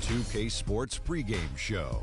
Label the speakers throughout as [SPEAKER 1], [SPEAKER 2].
[SPEAKER 1] 2K Sports pregame show.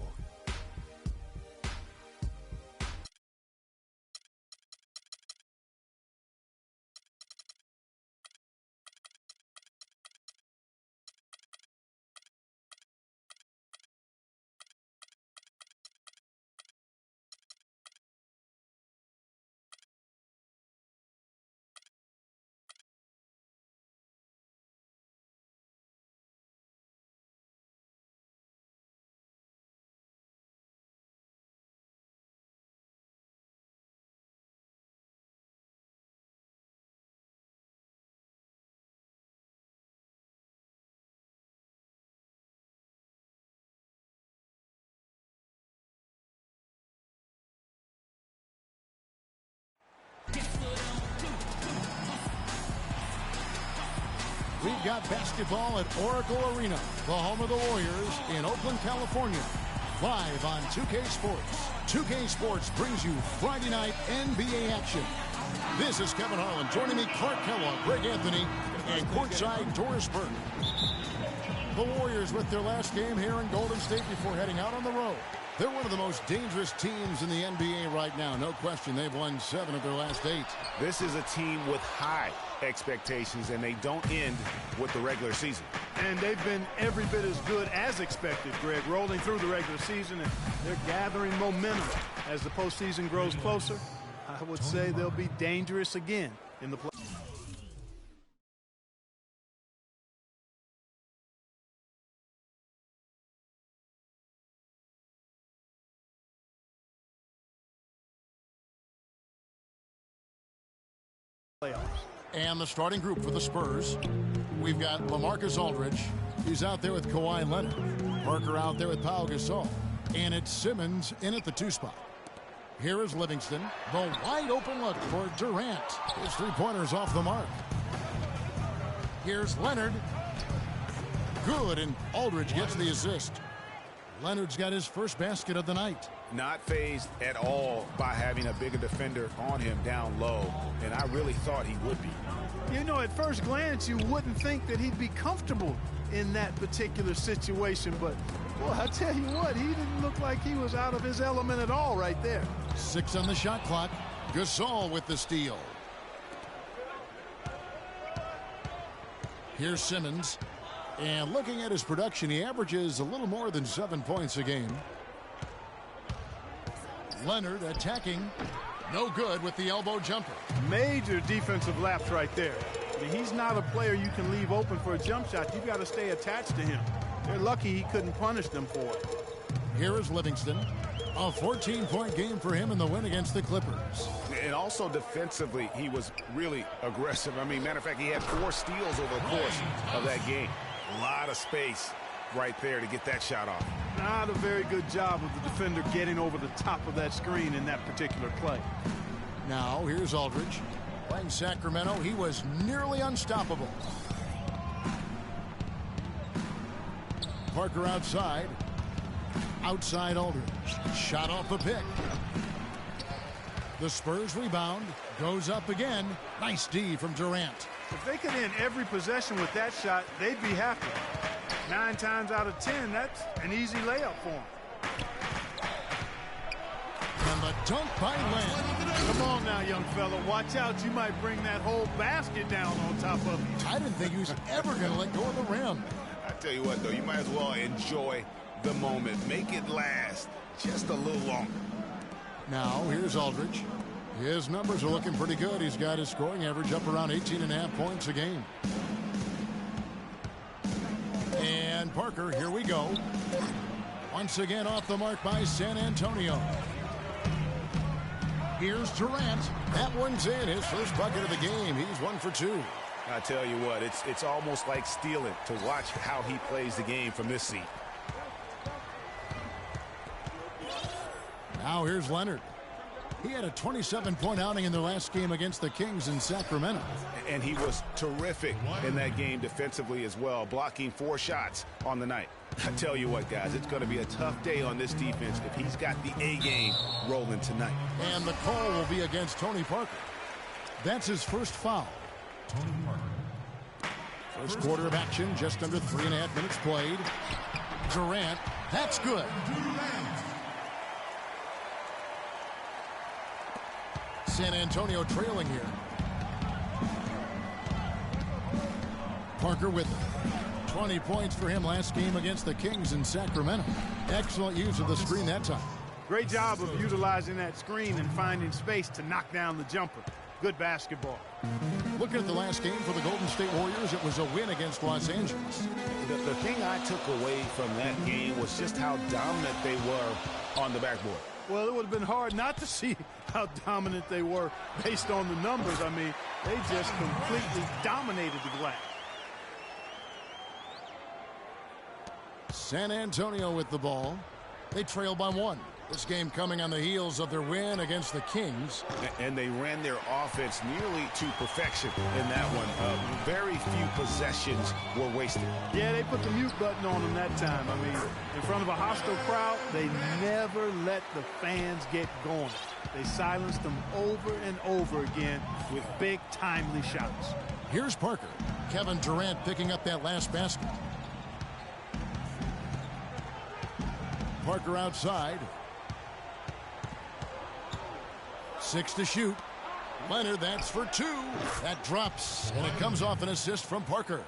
[SPEAKER 2] We've got basketball at Oracle Arena, the home of the Warriors in Oakland, California. Live on 2K Sports. 2K Sports brings you Friday night NBA action. This is Kevin Harlan. Joining me, Clark Kellogg, Greg Anthony, and courtside Doris Burke. The Warriors with their last game here in Golden State before heading out on the road. They're one of the most dangerous teams in the NBA right now. No question, they've won 7 of their last 8.
[SPEAKER 3] This is a team with high expectations, and they don't end with the regular season.
[SPEAKER 4] And they've been every bit as good as expected, Greg, rolling through the regular season, and they're gathering momentum as the postseason grows closer. I would say they'll be dangerous again in the playoffs.
[SPEAKER 2] And the starting group for the Spurs. We've got LaMarcus Aldridge. He's out there with Kawhi Leonard. Parker out there with Pau Gasol. And it's Simmons in at the 2 spot. Here is Livingston. The wide open look for Durant. His 3-pointer's off the mark. Here's Leonard. Good, and Aldridge gets the assist. Leonard's got his first basket of the night.
[SPEAKER 3] Not fazed at all by having a bigger defender on him down low, and I really thought he would be.
[SPEAKER 4] You know, at first glance, you wouldn't think that he'd be comfortable in that particular situation, but, boy, I tell you what, he didn't look like he was out of his element at all right there.
[SPEAKER 2] 6 on the shot clock. Gasol with the steal. Here's Simmons. And looking at his production, he averages a little more than 7 points a game. Leonard attacking. No good with the elbow jumper.
[SPEAKER 4] Major defensive lapse right there. I mean, he's not a player you can leave open for a jump shot. You've got to stay attached to him. They're lucky he couldn't punish them for it.
[SPEAKER 2] Here is Livingston. A 14-point game for him in the win against the Clippers.
[SPEAKER 3] And also defensively, he was really aggressive. I mean, matter of fact, he had 4 steals over the course of that game. A lot of space right there to get that shot off.
[SPEAKER 4] Not a very good job of the defender getting over the top of that screen in that particular play.
[SPEAKER 2] Now, here's Aldridge. Playing Sacramento, he was nearly unstoppable. Parker outside. Outside Aldridge. Shot off the pick. The Spurs rebound. Goes up again. Nice D from Durant.
[SPEAKER 4] If they could end every possession with that shot, they'd be happy. 9 times out of 10, that's an easy layup for them.
[SPEAKER 2] And the dunk by Lamb.
[SPEAKER 4] Come on now, young fella. Watch out. You might bring that whole basket down on top of you.
[SPEAKER 2] I didn't think he was ever going to let go of the rim.
[SPEAKER 3] I tell you what, though, you might as well enjoy the moment. Make it last just a little longer.
[SPEAKER 2] Now, here's Aldridge. His numbers are looking pretty good. He's got his scoring average up around 18.5 points a game. And Parker, here we go. Once again off the mark by San Antonio. Here's Durant. That one's in. His first bucket of the game. He's 1 for 2.
[SPEAKER 3] I tell you what, it's almost like stealing to watch how he plays the game from this seat.
[SPEAKER 2] Now here's Leonard. He had a 27-point outing in their last game against the Kings in Sacramento.
[SPEAKER 3] And he was terrific in that game defensively as well, blocking 4 shots on the night. I tell you what, guys, it's going to be a tough day on this defense if he's got the A game rolling tonight.
[SPEAKER 2] And the call will be against Tony Parker. That's his first foul. Tony Parker. First quarter of action, just under 3.5 minutes played. Durant, that's good. San Antonio trailing here. Parker with 20 points for him last game against the Kings in Sacramento. Excellent use of the screen that time.
[SPEAKER 4] Great job of utilizing that screen and finding space to knock down the jumper. Good basketball.
[SPEAKER 2] Looking at the last game for the Golden State Warriors, it was a win against Los Angeles.
[SPEAKER 3] The thing I took away from that game was just how dominant they were on the backboard.
[SPEAKER 4] Well, it would have been hard not to see how dominant they were based on the numbers. I mean, they just completely dominated the glass.
[SPEAKER 2] San Antonio with the ball. They trail by 1. This game coming on the heels of their win against the Kings.
[SPEAKER 3] And they ran their offense nearly to perfection in that one. Very few possessions were wasted.
[SPEAKER 4] Yeah, they put the mute button on them that time. I mean, in front of a hostile crowd, they never let the fans get going. They silenced them over and over again with big, timely shots.
[SPEAKER 2] Here's Parker. Kevin Durant picking up that last basket. Parker outside. 6 to shoot. Leonard, that's for 2. That drops, and it comes off an assist from Parker.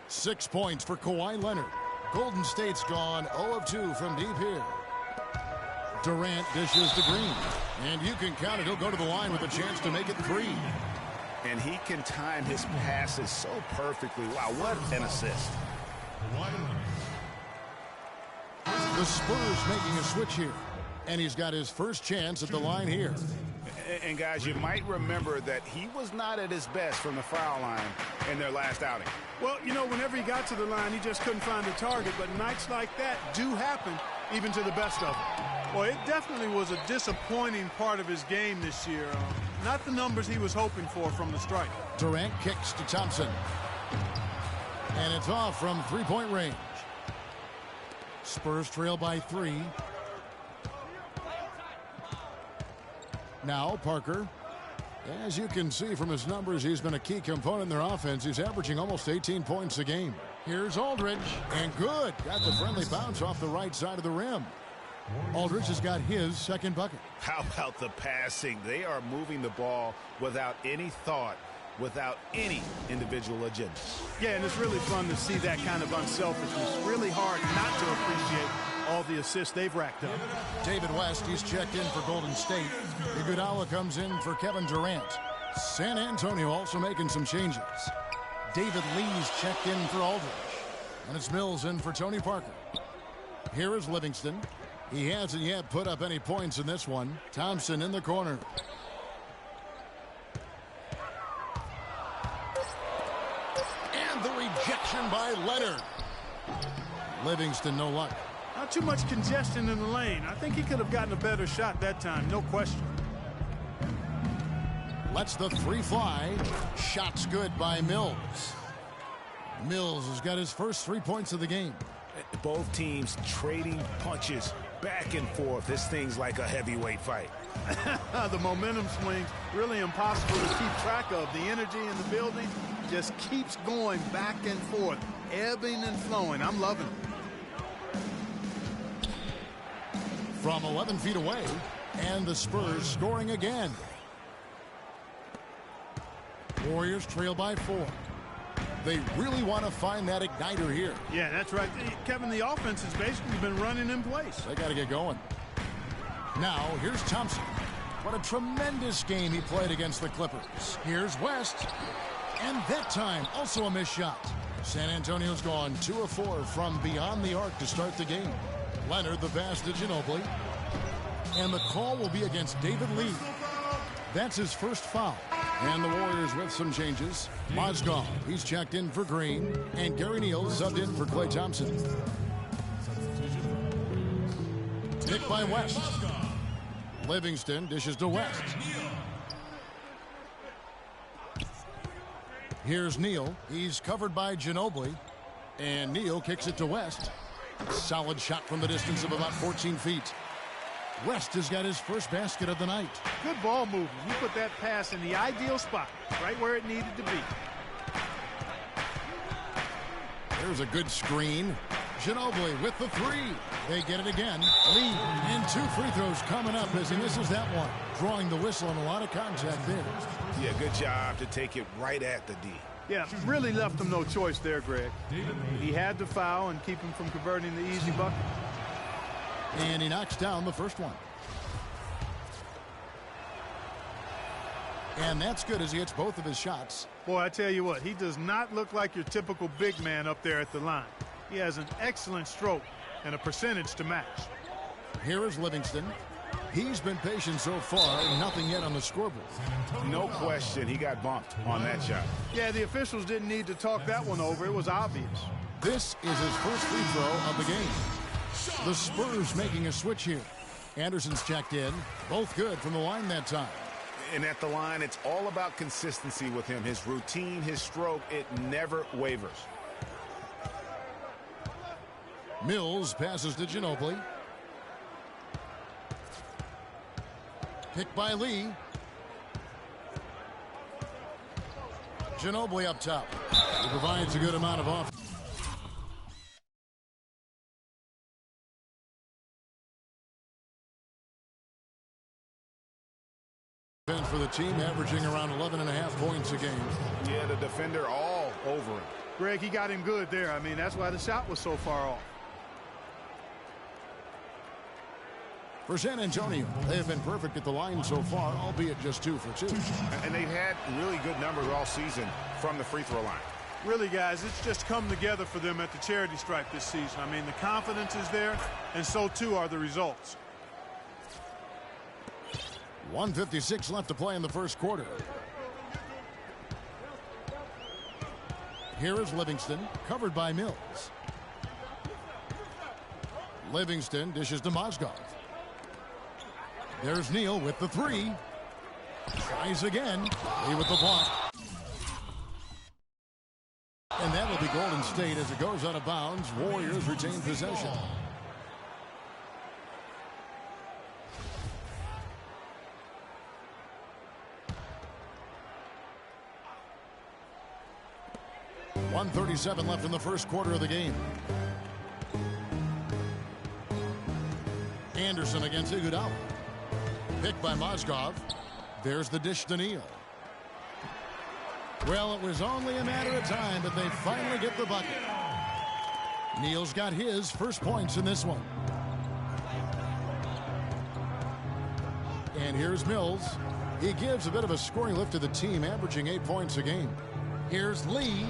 [SPEAKER 2] 6 points for Kawhi Leonard. Golden State's gone 0 of 2 from deep here. Durant dishes to Green. And you can count it. He'll go to the line with a chance to make it 3.
[SPEAKER 3] And he can time his passes so perfectly. Wow, what an assist.
[SPEAKER 2] The Spurs making a switch here. And he's got his first chance at the line here.
[SPEAKER 3] And guys, you might remember that he was not at his best from the foul line in their last outing.
[SPEAKER 4] Well, you know, whenever he got to the line, he just couldn't find the target. But nights like that do happen, even to the best of them. Well, it definitely was a disappointing part of his game this year. Not the numbers he was hoping for from the strike.
[SPEAKER 2] Durant kicks to Thompson. And it's off from three-point range. Spurs trail by 3. Now Parker. As you can see from his numbers, he's been a key component in their offense. He's averaging almost 18 points a game. Here's Aldridge. And good. Got the friendly bounce off the right side of the rim. Aldridge has got his second bucket.
[SPEAKER 3] How about the passing? They are moving the ball without any thought, without any individual agenda.
[SPEAKER 4] Yeah, and it's really fun to see that kind of unselfishness. Really hard not to appreciate all the assists they've racked up.
[SPEAKER 2] David West, he's checked in for Golden State. Iguodala comes in for Kevin Durant. San Antonio also making some changes. David Lee's checked in for Aldridge. And it's Mills in for Tony Parker. Here is Livingston. He hasn't yet put up any points in this one. Thompson in the corner. And the rejection by Leonard. Livingston, no luck.
[SPEAKER 4] Not too much congestion in the lane. I think he could have gotten a better shot that time, no question.
[SPEAKER 2] Lets the 3 fly. Shot's good by Mills. Mills has got his first 3 points of the game.
[SPEAKER 3] Both teams trading punches back and forth. This thing's like a heavyweight fight.
[SPEAKER 4] The momentum swings really impossible to keep track of. The energy in the building just keeps going back and forth, ebbing and flowing. I'm loving it.
[SPEAKER 2] From 11 feet away, and the Spurs scoring again. Warriors trail by 4. They really want to find that igniter here.
[SPEAKER 4] Yeah, that's right. Kevin, the offense has basically been running in place.
[SPEAKER 2] They got to get going. Now, here's Thompson. What a tremendous game he played against the Clippers. Here's West. And that time, also a missed shot. San Antonio's gone 2 of 4 from beyond the arc to start the game. Leonard, the pass to Ginobili. And the call will be against David Lee. That's his first foul. And the Warriors with some changes. Mozgov, he's checked in for Green. And Gary Neal subbed in for Klay Thompson. Pick by West. Livingston dishes to West. Here's Neal. He's covered by Ginobili. And Neal kicks it to West. Solid shot from the distance of about 14 feet. West has got his first basket of the night.
[SPEAKER 4] Good ball movement. You put that pass in the ideal spot, right where it needed to be.
[SPEAKER 2] There's a good screen. Ginobili with the three. They get it again. Lee, and 2 free throws coming up as he misses that one. Drawing the whistle and a lot of contact there.
[SPEAKER 3] Yeah, good job to take it right at the D.
[SPEAKER 4] Yeah, really left him no choice there, Greg. He had to foul and keep him from converting the easy bucket.
[SPEAKER 2] And he knocks down the first one. And that's good as he hits both of his shots.
[SPEAKER 4] Boy, I tell you what, he does not look like your typical big man up there at the line. He has an excellent stroke and a percentage to match.
[SPEAKER 2] Here is Livingston. He's been patient so far, nothing yet on the scoreboard.
[SPEAKER 3] No question, he got bumped on that shot.
[SPEAKER 4] Yeah, the officials didn't need to talk that one over. It was obvious.
[SPEAKER 2] This is his first free throw of the game. The Spurs making a switch here. Anderson's checked in. Both good from the line that time.
[SPEAKER 3] And at the line, it's all about consistency with him. His routine, his stroke, it never wavers.
[SPEAKER 2] Mills passes to Ginobili. Picked by Lee. Ginobili up top. He provides a good amount of offense. For the team, averaging around 11.5 points a game.
[SPEAKER 3] Yeah, the defender all over him.
[SPEAKER 4] Greg, he got him good there. I mean, that's why the shot was so far off.
[SPEAKER 2] For San Antonio, they have been perfect at the line so far, albeit just 2 for 2.
[SPEAKER 3] And they've had really good numbers all season from the free throw line.
[SPEAKER 4] Really, guys, it's just come together for them at the charity stripe this season. I mean, the confidence is there, and so too are the results.
[SPEAKER 2] 1:56 left to play in the first quarter. Here is Livingston, covered by Mills. Livingston dishes to Mozgov. There's Neal with the three. Tries again. Lee with the block. And that will be Golden State as it goes out of bounds. Warriors retain possession. .137 left in the first quarter of the game. Anderson against Iguodala. Picked by Mozgov. There's the dish to Neal. Well, it was only a matter of time, but they finally get the bucket. Neal's got his first points in this one. And here's Mills. He gives a bit of a scoring lift to the team, averaging 8 points a game. Here's Lee.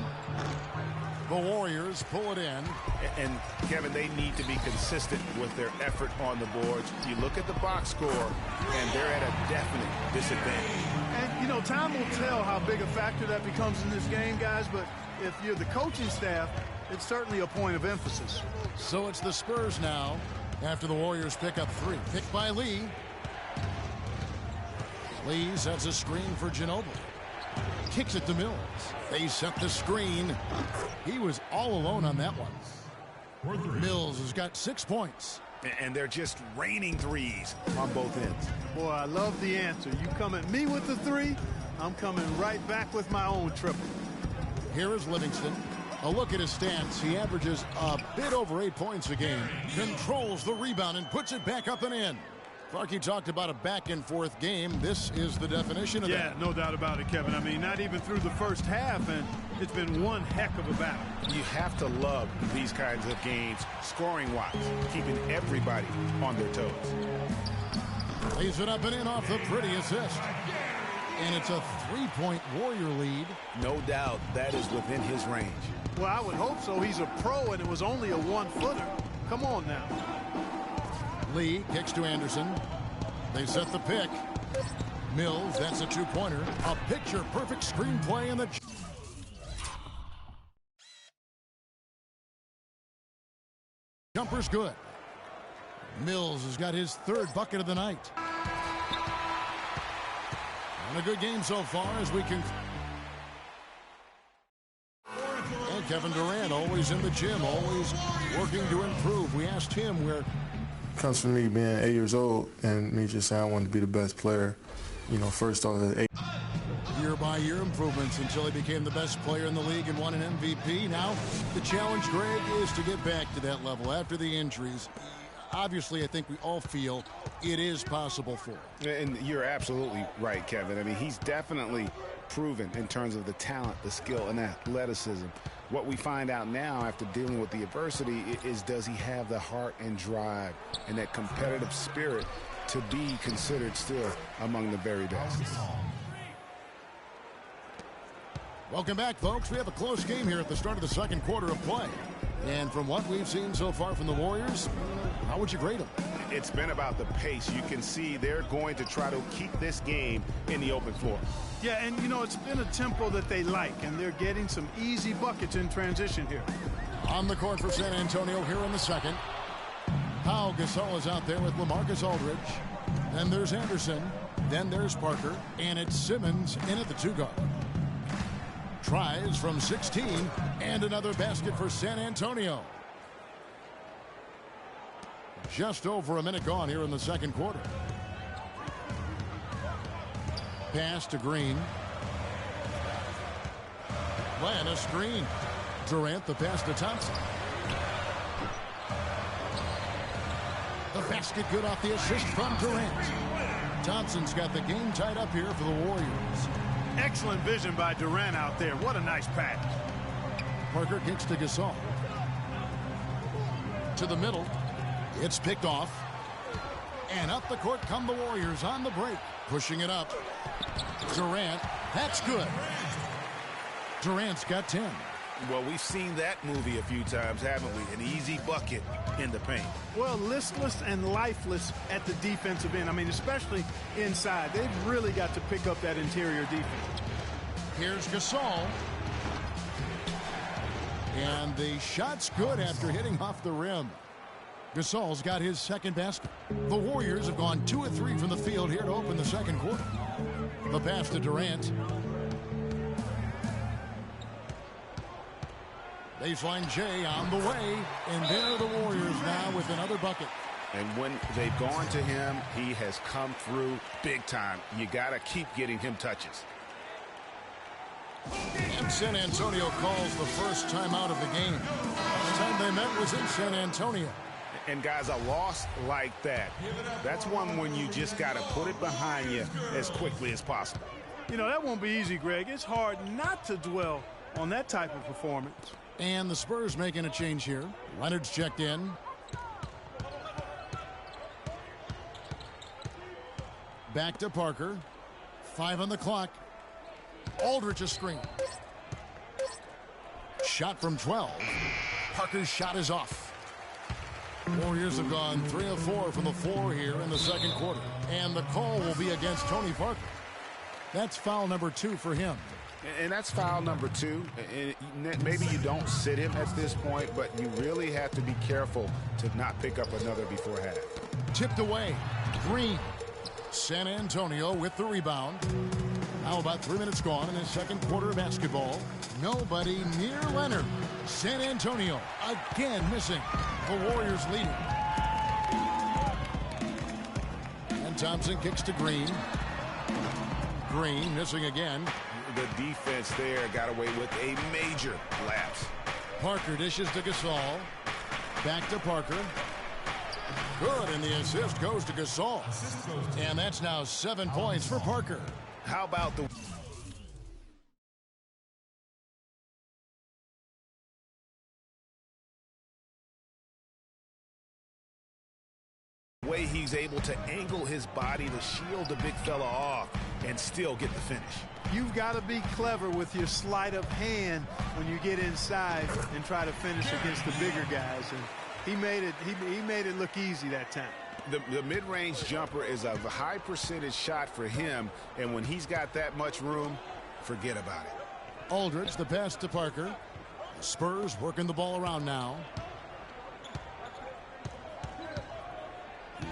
[SPEAKER 2] The Warriors pull it in.
[SPEAKER 3] And, Kevin, they need to be consistent with their effort on the boards. You look at the box score, and they're at a definite disadvantage.
[SPEAKER 4] And, you know, time will tell how big a factor that becomes in this game, guys, but if you're the coaching staff, it's certainly a point of emphasis.
[SPEAKER 2] So it's the Spurs now after the Warriors pick up 3. Picked by Lee. Lee sets a screen for Ginobili. Kicks it to Mills. They set the screen. He was all alone on that one. Mills has got 6 points.
[SPEAKER 3] And they're just raining threes on both ends.
[SPEAKER 4] Boy, I love the answer. You come at me with the 3, I'm coming right back with my own triple.
[SPEAKER 2] Here is Livingston. A look at his stats. He averages a bit over 8 points a game. Controls the rebound and puts it back up and in. Clarky talked about a back-and-forth game. This is the definition of that.
[SPEAKER 4] Yeah, no doubt about it, Kevin. I mean, not even through the first half, and it's been one heck of a battle.
[SPEAKER 3] You have to love these kinds of games, scoring-wise, keeping everybody on their toes.
[SPEAKER 2] Lays it up and in off the pretty assist. And it's a 3-point Warrior lead.
[SPEAKER 3] No doubt that is within his range.
[SPEAKER 4] Well, I would hope so. He's a pro, and it was only a 1-footer. Come on now.
[SPEAKER 2] Lee kicks to Anderson. They set the pick. Mills, that's a 2-pointer. A picture-perfect screenplay in the... Jumper's good. Mills has got his 3rd bucket of the night. And a good game so far as we can... And Kevin Durant always in the gym, always working to improve. We asked him where...
[SPEAKER 5] Comes from me being 8 years old and me just saying I wanted to be the best player, you know, first off at 8.
[SPEAKER 2] year-by-year improvements until he became the best player in the league and won an MVP. Now, the challenge, Greg, is to get back to that level after the injuries. Obviously, I think we all feel it is possible for him.
[SPEAKER 3] And you're absolutely right, Kevin. I mean, he's definitely proven in terms of the talent, the skill, and athleticism. What we find out now after dealing with the adversity is, does he have the heart and drive and that competitive spirit to be considered still among the very best?
[SPEAKER 2] Welcome back, folks. We have a close game here at the start of the second quarter of play. And from what we've seen so far from the Warriors, how would you grade them?
[SPEAKER 3] It's been about the pace. You can see they're going to try to keep this game in the open floor.
[SPEAKER 4] Yeah, and, you know, it's been a tempo that they like, and they're getting some easy buckets in transition here.
[SPEAKER 2] On the court for San Antonio here in the second. Pau Gasol is out there with LaMarcus Aldridge. Then there's Anderson. Then there's Parker. And it's Simmons in at the 2-guard. Tries from 16, and another basket for San Antonio. Just over a minute gone here in the second quarter. Pass to Green. Plan a screen. Durant the pass to Thompson. The basket good off the assist from Durant. Thompson's got the game tied up here for the Warriors.
[SPEAKER 4] Excellent vision by Durant out there. What a nice pass.
[SPEAKER 2] Parker kicks to Gasol. To the middle. It's picked off. And up the court come the Warriors on the break. Pushing it up. Durant. That's good. Durant's got 10.
[SPEAKER 3] Well, we've seen that movie a few times, haven't we? An easy bucket in the paint.
[SPEAKER 4] Well, listless and lifeless at the defensive end. I mean, especially inside. They've really got to pick up that interior defense.
[SPEAKER 2] Here's Gasol. And the shot's good after hitting off the rim. Gasol's got his second basket. The Warriors have gone 2 of 3 from the field here to open the second quarter. The pass to Durant. Baseline J on the way. And there are the Warriors now with another bucket.
[SPEAKER 3] And when they've gone to him, he has come through big time. You got to keep getting him touches.
[SPEAKER 2] And San Antonio calls the first timeout of the game. Last time they met was in San Antonio.
[SPEAKER 3] And guys, a loss like that, that's one when you just got to put it behind you as quickly as possible.
[SPEAKER 4] You know, that won't be easy, Greg. It's hard not to dwell on that type of performance.
[SPEAKER 2] And the Spurs making a change here. Leonard's checked in. Back to Parker. 5 on the clock. Aldridge a screen. Shot from 12. Parker's shot is off. Warriors have gone 3 of 4 from the floor here in the second quarter. And the call will be against Tony Parker. That's foul number 2 for him.
[SPEAKER 3] And that's foul number 2. And maybe you don't sit him at this point, but you really have to be careful to not pick up another before half.
[SPEAKER 2] Tipped away. Green. San Antonio with the rebound. Now about 3 minutes gone in the second quarter of basketball. Nobody near Leonard. San Antonio again missing. The Warriors leading. And Thompson kicks to Green. Green missing again.
[SPEAKER 3] The defense there got away with a major lapse.
[SPEAKER 2] Parker dishes to Gasol. Back to Parker. Good, and the assist goes to Gasol. And that's now 7 points for Parker.
[SPEAKER 3] How about the way he's able to angle his body to shield the big fella off and still get the finish?
[SPEAKER 4] You've got to be clever with your sleight of hand when you get inside and try to finish against the bigger guys. And he made it look easy that time.
[SPEAKER 3] The mid-range jumper is a high percentage shot for him, and when he's got that much room, forget about it.
[SPEAKER 2] Aldridge, the pass to Parker. The Spurs working the ball around now.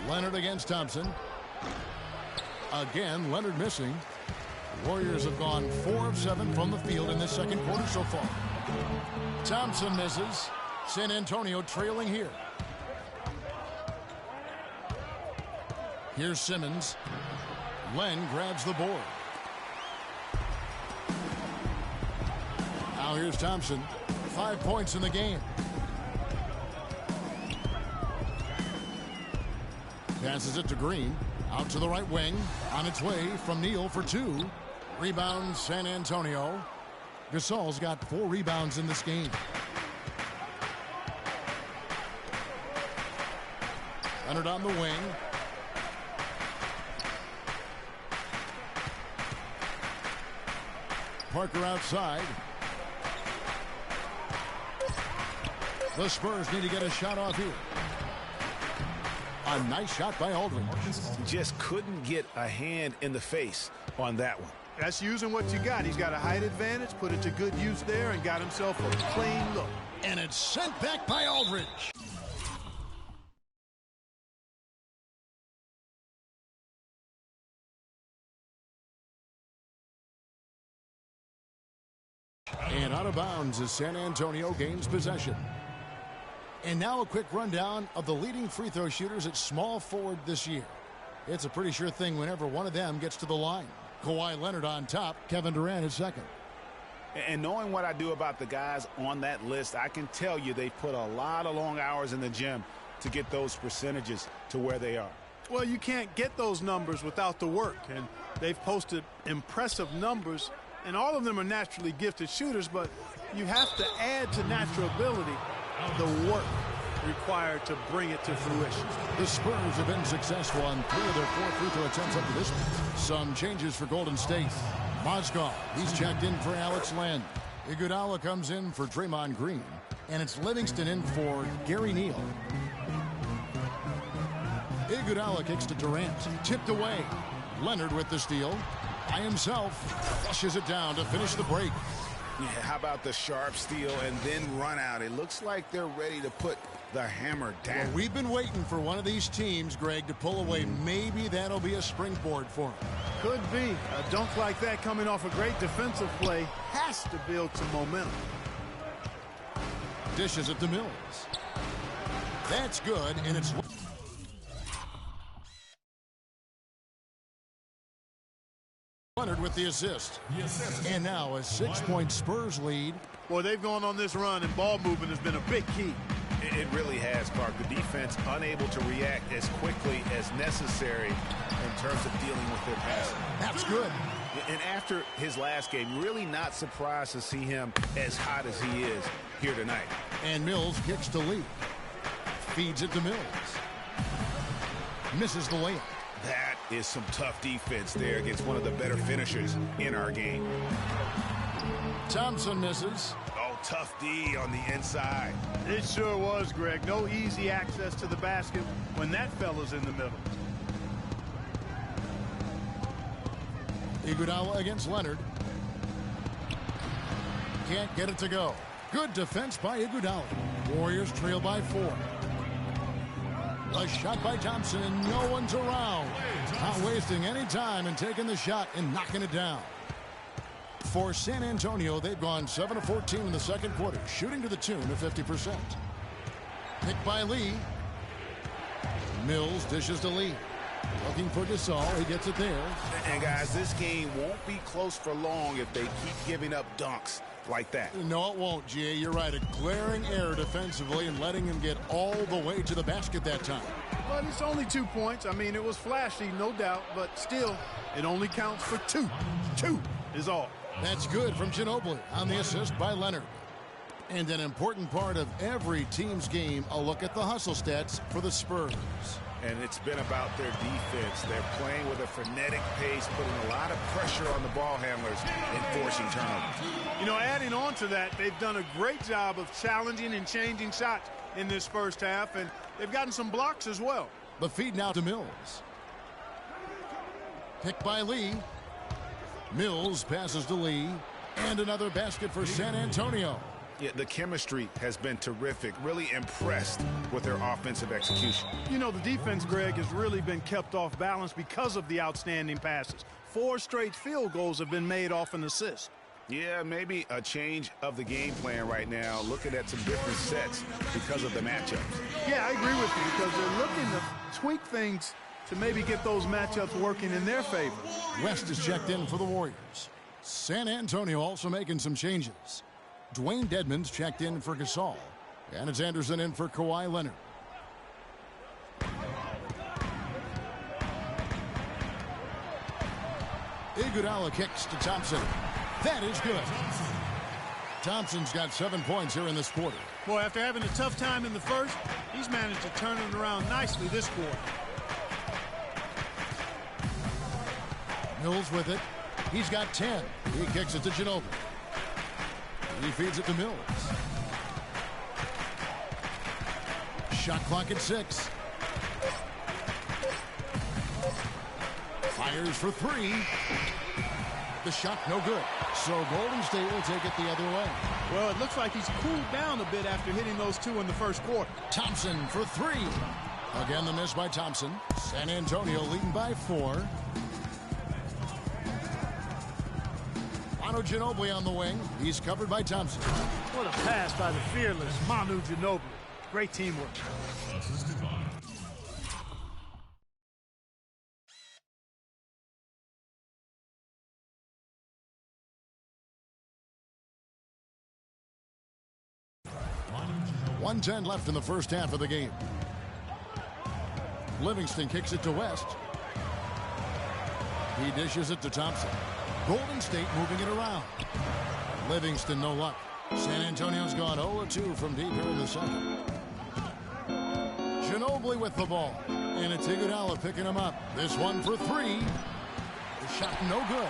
[SPEAKER 2] Leonard against Thompson. Again, Leonard missing. Warriors have gone 4 of 7 from the field in this second quarter so far. Thompson misses. San Antonio trailing here. Here's Simmons. Len grabs the board. Now here's Thompson. 5 points in the game. Passes it to Green. Out to the right wing. On its way from Neal for 2. Rebound San Antonio. Gasol's got 4 rebounds in this game. Leonard on the wing. Parker outside. The Spurs need to get a shot off here. A nice shot by Aldridge.
[SPEAKER 3] Just couldn't get a hand in the face on that one.
[SPEAKER 4] That's using what you got. He's got a height advantage, put it to good use there, and got himself a clean look.
[SPEAKER 2] And it's sent back by Aldridge. And out of bounds as San Antonio gains possession. And now a quick rundown of the leading free throw shooters at small forward this year. It's a pretty sure thing whenever one of them gets to the line. Kawhi Leonard on top, Kevin Durant is second.
[SPEAKER 3] And knowing what I do about the guys on that list, I can tell you they've put a lot of long hours in the gym to get those percentages to where they are.
[SPEAKER 4] Well, you can't get those numbers without the work, and they've posted impressive numbers, and all of them are naturally gifted shooters, but you have to add to natural ability the work required to bring it to fruition.
[SPEAKER 2] The Spurs have been successful on 3 of their 4 free throw attempts up to this point. Some changes for Golden State. Mozgov, he's checked in for Alex Len. Iguodala comes in for Draymond Green. And it's Livingston in for Gary Neal. Iguodala kicks to Durant. Tipped away. Leonard with the steal. By himself. Flushes it down to finish the break.
[SPEAKER 3] Yeah, how about the sharp steal and then run out? It looks like they're ready to put the hammer down.
[SPEAKER 2] Well, we've been waiting for one of these teams, Greg, to pull away. Maybe that'll be a springboard for them.
[SPEAKER 4] Could be. A dunk like that coming off a great defensive play has to build some momentum.
[SPEAKER 2] Dishes it to Mills. That's good, and it's... Leonard with the assist. And now a 6-point Spurs lead.
[SPEAKER 4] Boy, they've gone on this run, and ball movement has been a big key.
[SPEAKER 3] It really has, Clark. The defense unable to react as quickly as necessary in terms of dealing with their passing.
[SPEAKER 2] That's good.
[SPEAKER 3] And after his last game, really not surprised to see him as hot as he is here tonight.
[SPEAKER 2] And Mills kicks to Lee. Feeds it to Mills. Misses the layup.
[SPEAKER 3] That is some tough defense there against one of the better finishers in our game.
[SPEAKER 2] Thompson misses.
[SPEAKER 3] Oh, tough D on the inside.
[SPEAKER 4] It sure was, Greg. No easy access to the basket when that fella's in the middle.
[SPEAKER 2] Iguodala against Leonard. Can't get it to go. Good defense by Iguodala. Warriors trail by 4. A shot by Thompson, and no one's around. Not wasting any time and taking the shot and knocking it down. For San Antonio, they've gone 7 of 14 in the second quarter, shooting to the tune of 50%. Picked by Lee. Mills dishes to Lee. Looking for Gasol. He gets it there.
[SPEAKER 3] And, guys, this game won't be close for long if they keep giving up dunks like that.
[SPEAKER 2] No, it won't, G.A. You're right. A glaring error defensively and letting him get all the way to the basket that time.
[SPEAKER 4] But it's only 2 points. I mean, it was flashy, no doubt, but still, it only counts for 2. 2 is all.
[SPEAKER 2] That's good from Ginobili on the assist by Leonard. And an important part of every team's game, a look at the hustle stats for the Spurs.
[SPEAKER 3] And it's been about their defense. They're playing with a frenetic pace, putting a lot of pressure on the ball handlers and forcing turnovers.
[SPEAKER 4] You know, adding on to that, they've done a great job of challenging and changing shots in this first half, and they've gotten some blocks as well.
[SPEAKER 2] The feed now to Mills. Picked by Lee. Mills passes to Lee. And another basket for San Antonio.
[SPEAKER 3] Yeah, the chemistry has been terrific. Really impressed with their offensive execution.
[SPEAKER 4] You know, the defense, Greg, has really been kept off balance because of the outstanding passes. 4 straight field goals have been made off an assist.
[SPEAKER 3] Yeah, maybe a change of the game plan right now, looking at some different sets because of the matchups.
[SPEAKER 4] Yeah, I agree with you because they're looking to tweak things to maybe get those matchups working in their favor.
[SPEAKER 2] West is checked in for the Warriors. San Antonio also making some changes. Dwayne Dedmon's checked in for Gasol. And it's Anderson in for Kawhi Leonard. Iguodala kicks to Thompson. That is good. Thompson's got 7 points here in this quarter.
[SPEAKER 4] Boy, after having a tough time in the first, he's managed to turn it around nicely this quarter.
[SPEAKER 2] Mills with it. He's got 10. He kicks it to Ginobili. He feeds it to Mills. Shot clock at 6. Fires for 3. The shot no good. So Golden State will take it the other way.
[SPEAKER 4] Well, it looks like he's cooled down a bit after hitting those 2 in the first quarter.
[SPEAKER 2] Thompson for 3. Again, the miss by Thompson. San Antonio leading by 4. Manu Ginobili on the wing. He's covered by Thompson.
[SPEAKER 4] What a pass by the fearless Manu Ginobili. Great teamwork.
[SPEAKER 2] .110 left in the first half of the game. Livingston kicks it to West. He dishes it to Thompson. Golden State moving it around. Livingston no luck. San Antonio's gone 0-2 from deep here in the second. Ginobili with the ball. And it's Iguodala picking him up. This one for 3. The shot no good.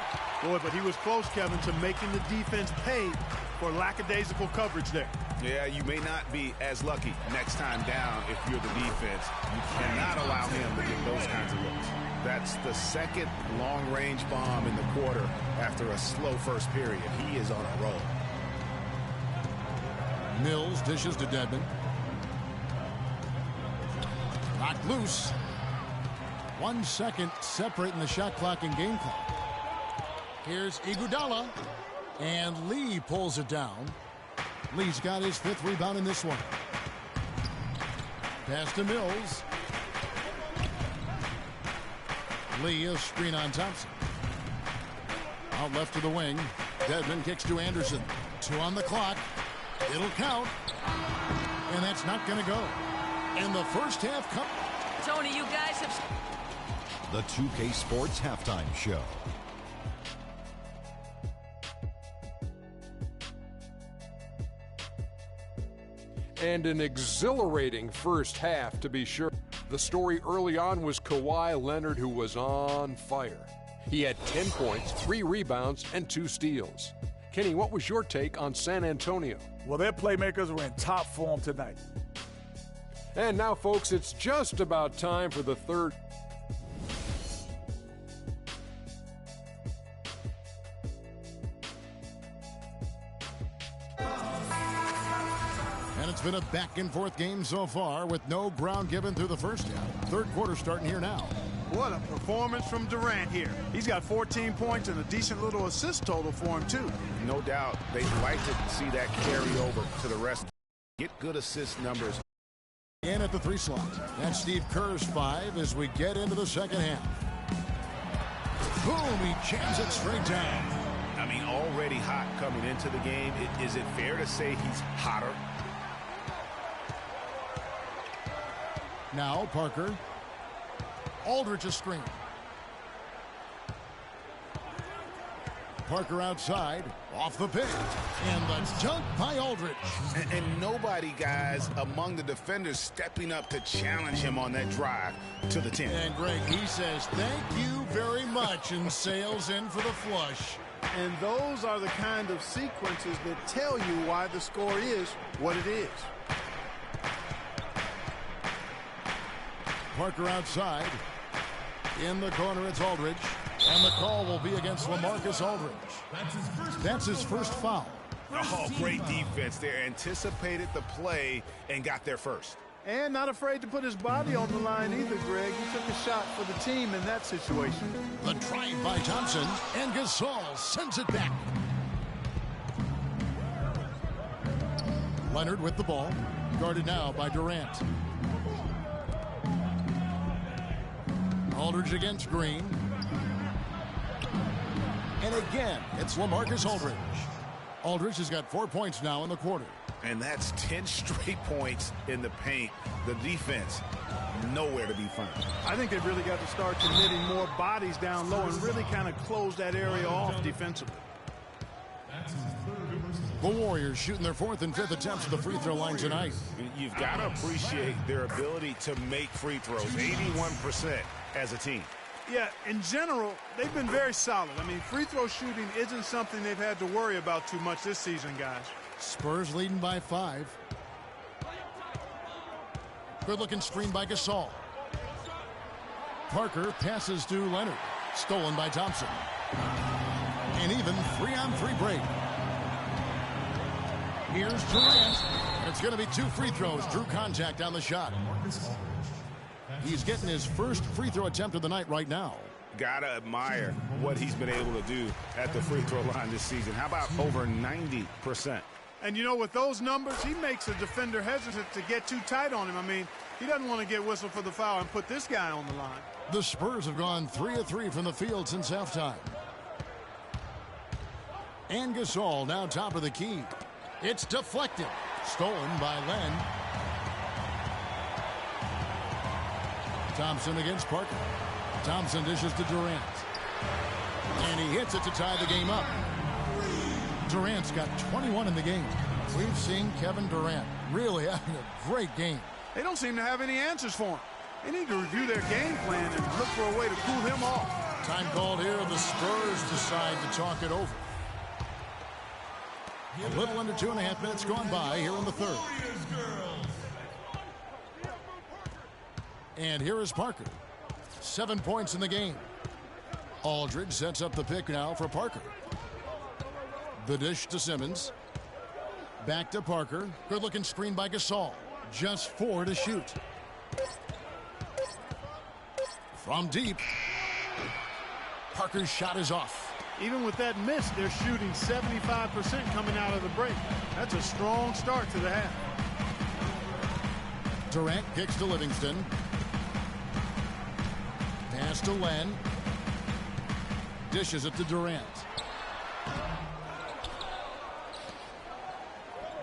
[SPEAKER 4] Boy, but he was close, Kevin, to making the defense pay for lackadaisical coverage there.
[SPEAKER 3] Yeah, you may not be as lucky next time down if you're the defense. You cannot allow him to get those kinds of looks. That's the second long-range bomb in the quarter after a slow first period. He is on a roll.
[SPEAKER 2] Mills dishes to Dedmon. Knocked loose. 1 second separating the shot clock and game clock. Here's Iguodala. And Lee pulls it down. Lee's got his 5th rebound in this one. Pass to Mills. Lee, a screen on Thompson. Out left to the wing. Dedmon kicks to Anderson. 2 on the clock. It'll count. And that's not going to go. In the first half.
[SPEAKER 6] Tony, you guys have...
[SPEAKER 1] The 2K Sports Halftime Show.
[SPEAKER 7] And an exhilarating first half, to be sure. The story early on was Kawhi Leonard, who was on fire. He had 10 points, 3 rebounds, and 2 steals. Kenny, what was your take on San Antonio?
[SPEAKER 8] Well, their playmakers were in top form tonight.
[SPEAKER 7] And now, folks, it's just about time for the third.
[SPEAKER 2] And it's been a back-and-forth game so far with no ground given through the first half. Third quarter starting here now.
[SPEAKER 4] What a performance from Durant here. He's got 14 points and a decent little assist total for him, too.
[SPEAKER 3] No doubt they'd like to see that carry over to the rest. Get good assist numbers.
[SPEAKER 2] In at the 3 slot. That's Steve Kerr's 5 as we get into the second half. Boom, he jams it straight down.
[SPEAKER 3] I mean, already hot coming into the game. Is it fair to say he's hotter?
[SPEAKER 2] Now Parker. Aldridge a screen. Parker outside, off the pick, and the dunk by Aldridge.
[SPEAKER 3] And nobody, guys, among the defenders stepping up to challenge him on that drive to the 10.
[SPEAKER 2] And Greg, he says, thank you very much, and sails in for the flush.
[SPEAKER 4] And those are the kind of sequences that tell you why the score is what it is.
[SPEAKER 2] Parker outside. In the corner, it's Aldridge. And the call will be against LaMarcus Aldridge. That's his first foul.
[SPEAKER 3] Oh, great defense there. Anticipated the play and got there first.
[SPEAKER 4] And not afraid to put his body on the line either, Greg. He took a shot for the team in that situation.
[SPEAKER 2] The drive by Thompson, and Gasol sends it back. Leonard with the ball, guarded now by Durant. Aldridge against Green. And again, it's LaMarcus Aldridge. Aldridge has got 4 points now in the quarter.
[SPEAKER 3] And that's 10 straight points in the paint. The defense, nowhere to be found.
[SPEAKER 4] I think they've really got to start committing more bodies down low and really kind of close that area off defensively.
[SPEAKER 2] The Warriors shooting their 4th and 5th attempts at the free throw line tonight.
[SPEAKER 3] You've got to appreciate their ability to make free throws, 81% as a team.
[SPEAKER 4] Yeah, in general, they've been very solid. I mean, free throw shooting isn't something they've had to worry about too much this season, guys.
[SPEAKER 2] Spurs leading by 5. Good-looking screen by Gasol. Parker passes to Leonard. Stolen by Thompson. An even 3-on-3 break. Here's Durant. It's going to be 2 free throws. Drew contact on the shot. He's getting his first free throw attempt of the night right now.
[SPEAKER 3] Gotta admire what he's been able to do at the free throw line this season. How about over 90%?
[SPEAKER 4] And, you know, with those numbers, he makes a defender hesitant to get too tight on him. I mean, he doesn't want to get whistled for the foul and put this guy on the line.
[SPEAKER 2] The Spurs have gone 3 of 3 from the field since halftime. And Gasol now top of the key. It's deflected. Stolen by Len. Thompson against Parker. Thompson dishes to Durant. And he hits it to tie the game up. Durant's got 21 in the game. We've seen Kevin Durant really having a great game.
[SPEAKER 4] They don't seem to have any answers for him. They need to review their game plan and look for a way to cool him off.
[SPEAKER 2] Time called here. The Spurs decide to talk it over. A little under 2.5 minutes gone by here in the third. And here is Parker. 7 points in the game. Aldridge sets up the pick now for Parker. The dish to Simmons. Back to Parker. Good-looking screen by Gasol. Just 4 to shoot. From deep. Parker's shot is off.
[SPEAKER 4] Even with that miss, they're shooting 75% coming out of the break. That's a strong start to the half.
[SPEAKER 2] Durant kicks to Livingston. Pass to Len. Dishes it to Durant.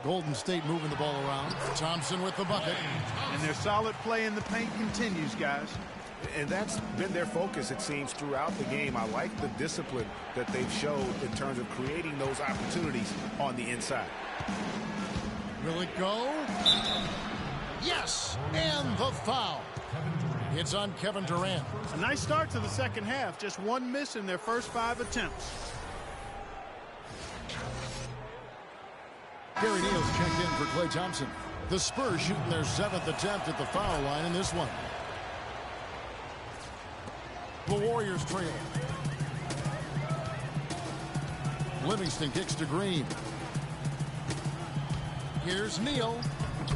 [SPEAKER 2] Golden State moving the ball around. Thompson with the bucket.
[SPEAKER 4] And their solid play in the paint continues, guys.
[SPEAKER 3] And that's been their focus, it seems, throughout the game. I like the discipline that they've showed in terms of creating those opportunities on the inside.
[SPEAKER 2] Will it go? Yes! And the foul. It's on Kevin Durant.
[SPEAKER 4] A nice start to the second half. Just 1 miss in their first 5 attempts.
[SPEAKER 2] Gary Neal's checked in for Klay Thompson. The Spurs shooting their 7th attempt at the foul line in this one. The Warriors trail. Livingston kicks to Green. Here's Neal.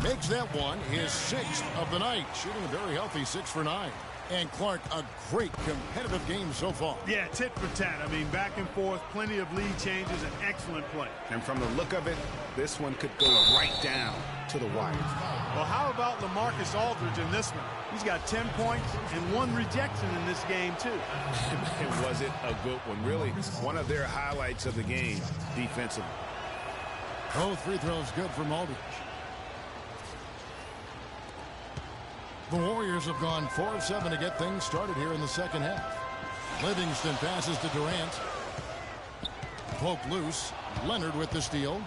[SPEAKER 2] Makes that one his 6th of the night. Shooting a very healthy 6 for 9. And Clark, a great competitive game so far.
[SPEAKER 4] Yeah, tit for tat. I mean, back and forth, plenty of lead changes, and excellent play.
[SPEAKER 3] And from the look of it, this one could go right down to the wire.
[SPEAKER 4] Well, how about LaMarcus Aldridge in this one? He's got 10 points and 1 rejection in this game, too.
[SPEAKER 3] And was it a good one? Really, one of their highlights of the game defensively.
[SPEAKER 2] Both free throws good from Aldridge. The Warriors have gone 4 of 7 to get things started here in the second half. Livingston passes to Durant. Poke loose. Leonard with the steal.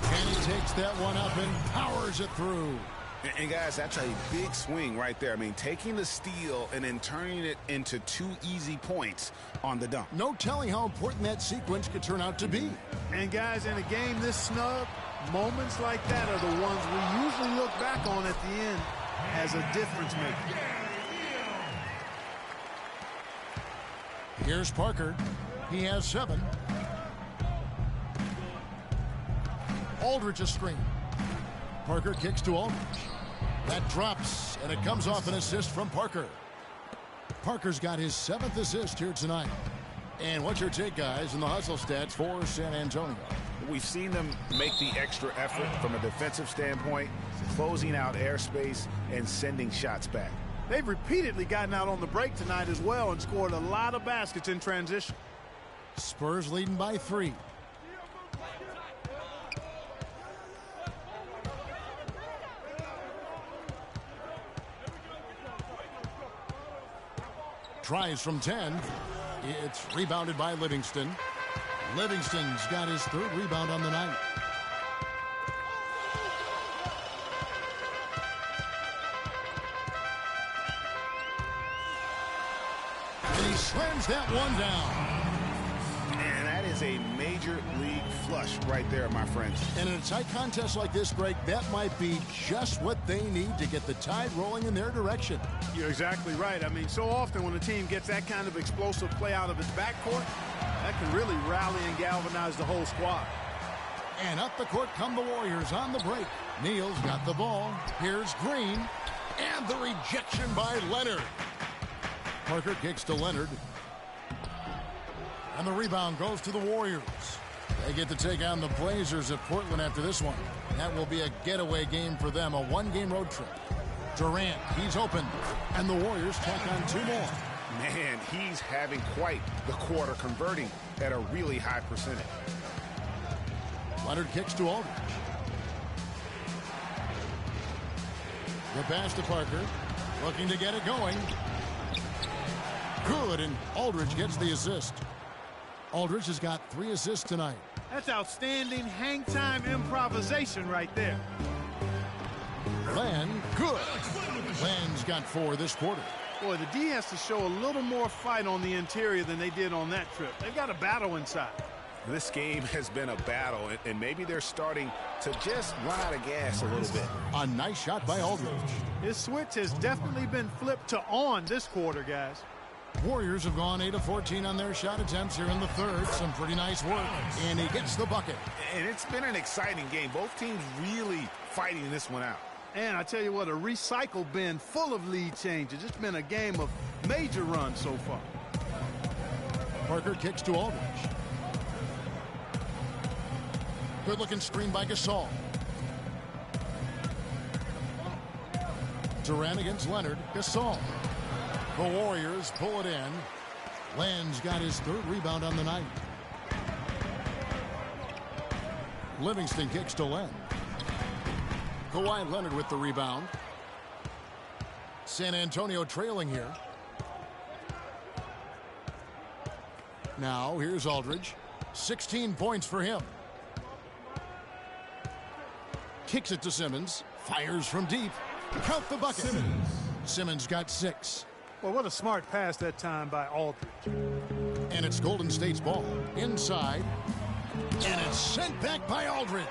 [SPEAKER 2] And he takes that one up and powers it through.
[SPEAKER 3] And guys, that's a big swing right there. I mean, taking the steal and then turning it into 2 easy points on the dunk.
[SPEAKER 2] No telling how important that sequence could turn out to be.
[SPEAKER 4] And guys, in a game this snug, moments like that are the ones we usually look back on at the end as a difference maker.
[SPEAKER 2] Here's Parker. He has 7. Aldridge a screen. Parker kicks to Aldridge. That drops, and it comes off an assist from Parker. Parker's got his 7th assist here tonight. And what's your take, guys, in the hustle stats for San Antonio?
[SPEAKER 3] We've seen them make the extra effort from a defensive standpoint, closing out airspace and sending shots back.
[SPEAKER 4] They've repeatedly gotten out on the break tonight as well and scored a lot of baskets in transition.
[SPEAKER 2] Spurs leading by 3. tries from 10. It's rebounded by Livingston. Livingston's got his third rebound on the night. And he slams that one down.
[SPEAKER 3] And that is a major league flush right there, my friends.
[SPEAKER 2] And in a tight contest like this, Greg, that might be just what they need to get the tide rolling in their direction.
[SPEAKER 4] You're exactly right. I mean, so often when a team gets that kind of explosive play out of its backcourt, that can really rally and galvanize the whole squad.
[SPEAKER 2] And up the court come the Warriors on the break. Neal's got the ball. Here's Green. And the rejection by Leonard. Parker kicks to Leonard. And the rebound goes to the Warriors. They get to take on the Blazers at Portland after this one. That will be a getaway game for them, a one-game road trip. Durant, he's open. And the Warriors tack on 2 more.
[SPEAKER 3] Man, he's having quite the quarter, converting at a really high percentage.
[SPEAKER 2] Leonard kicks to Aldridge. The pass to Parker. Looking to get it going. Good, and Aldridge gets the assist. Aldridge has got 3 assists tonight.
[SPEAKER 4] That's outstanding hang-time improvisation right there.
[SPEAKER 2] Len, good. Len's got 4 this quarter.
[SPEAKER 4] Boy, the D has to show a little more fight on the interior than they did on that trip. They've got a battle inside.
[SPEAKER 3] This game has been a battle, and maybe they're starting to just run out of gas a little bit.
[SPEAKER 2] A nice shot by Aldridge.
[SPEAKER 4] His switch has definitely been flipped to on this quarter, guys.
[SPEAKER 2] Warriors have gone 8 of 14 on their shot attempts here in the third. Some pretty nice work. And he gets the bucket.
[SPEAKER 3] And it's been an exciting game. Both teams really fighting this one out.
[SPEAKER 4] And I tell you what, a recycle bin full of lead changes. It's been a game of major runs so far.
[SPEAKER 2] Parker kicks to Aldridge. Good-looking screen by Gasol. Durant against Leonard. Gasol. The Warriors pull it in. Len's got his 3rd rebound on the night. Livingston kicks to Len. Kawhi Leonard with the rebound. San Antonio trailing here. Now here's Aldridge. 16 points for him. Kicks it to Simmons. Fires from deep. Count the bucket. Simmons got 6.
[SPEAKER 4] Well, what a smart pass that time by Aldridge.
[SPEAKER 2] And it's Golden State's ball. Inside. And it's sent back by Aldridge.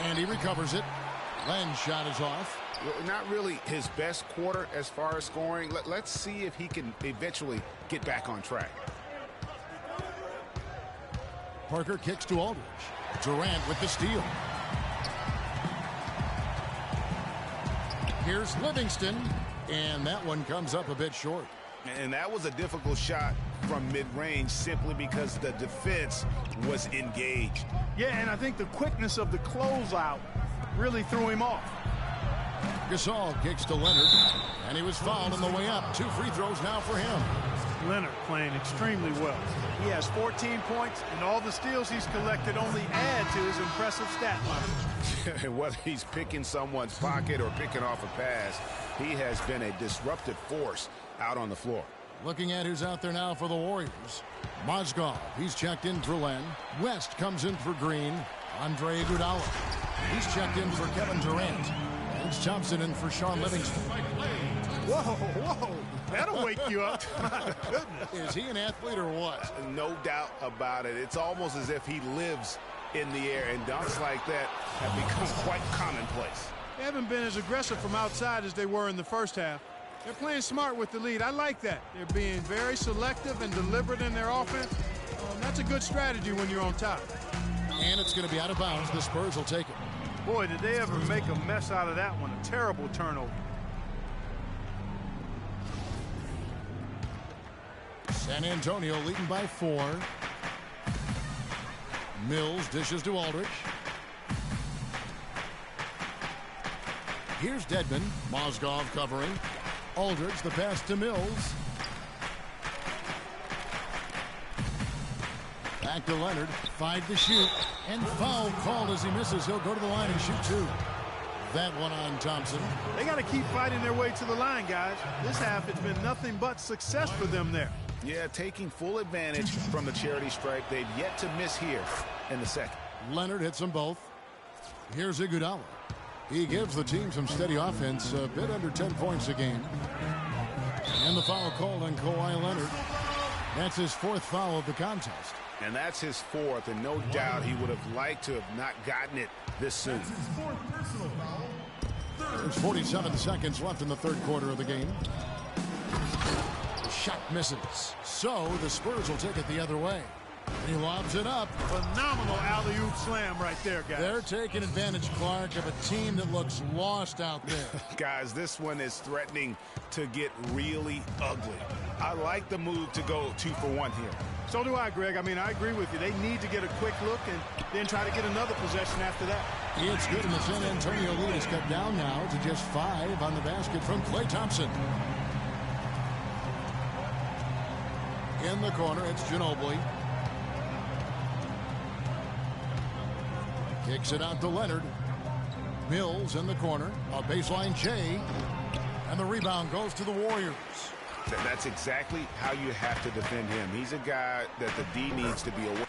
[SPEAKER 2] And he recovers it. Len's shot is off.
[SPEAKER 3] Well, not really his best quarter as far as scoring. Let's see if he can eventually get back on track.
[SPEAKER 2] Parker kicks to Aldridge. Durant with the steal. Here's Livingston. And that one comes up a bit short.
[SPEAKER 3] And that was a difficult shot from mid-range simply because the defense was engaged.
[SPEAKER 4] Yeah, and I think the quickness of the closeout really threw him off.
[SPEAKER 2] Gasol kicks to Leonard. And he was fouled on the way up. 2 free throws now for him.
[SPEAKER 4] Leonard playing extremely well. He has 14 points, and all the steals he's collected only add to his impressive stat line.
[SPEAKER 3] Whether he's picking someone's pocket or picking off a pass, he has been a disruptive force out on the floor.
[SPEAKER 2] Looking at who's out there now for the Warriors. Mozgov, he's checked in for Len. West comes in for Green. Andre Iguodala. He's checked in for Kevin Durant. And it's Thompson in for Sean Livingston.
[SPEAKER 4] Whoa, whoa. That'll wake you up. My goodness.
[SPEAKER 2] Is he an athlete or what?
[SPEAKER 3] No doubt about it. It's almost as if he lives in the air, and dunks like that have become quite commonplace.
[SPEAKER 4] They haven't been as aggressive from outside as they were in the first half. They're playing smart with the lead. I like that. They're being very selective and deliberate in their offense. That's a good strategy when you're on top.
[SPEAKER 2] And it's going to be out of bounds. The Spurs will take it.
[SPEAKER 4] Boy, did they ever make a mess out of that one. A terrible turnover.
[SPEAKER 2] San Antonio leading by 4. Mills dishes to Aldridge. Here's Dedmon. Mozgov covering. Aldridge, the pass to Mills. Back to Leonard. 5 to shoot. And foul called as he misses. He'll go to the line and shoot 2. That one on Thompson.
[SPEAKER 4] They got to keep fighting their way to the line, guys. This half, it's been nothing but success for them there.
[SPEAKER 3] Yeah, taking full advantage from the charity stripe. They've yet to miss here in the second.
[SPEAKER 2] Leonard hits them both. Here's Iguodala. He gives the team some steady offense, a bit under 10 points a game. And the foul called on Kawhi Leonard. That's his 4th foul of the contest.
[SPEAKER 3] And that's his 4th, and no doubt he would have liked to have not gotten it this soon.
[SPEAKER 2] There's 47 seconds left in the 3rd quarter of the game. The shot misses. So the Spurs will take it the other way. And he lobs it up.
[SPEAKER 4] Phenomenal alley-oop slam right there, guys.
[SPEAKER 2] They're taking advantage, Clark, of a team that looks lost out there.
[SPEAKER 3] Guys, this one is threatening to get really ugly. I like the move to go 2 for 1 here.
[SPEAKER 4] So do I, Greg. I mean, I agree with you. They need to get a quick look and then try to get another possession after that.
[SPEAKER 2] It's good, and the San Antonio lead is cut down now to just 5 on the basket from Klay Thompson. In the corner, it's Ginobili. Kicks it out to Leonard. Mills in the corner. A baseline Jay. And the rebound goes to the Warriors.
[SPEAKER 3] That's exactly how you have to defend him. He's a guy that the D needs to be aware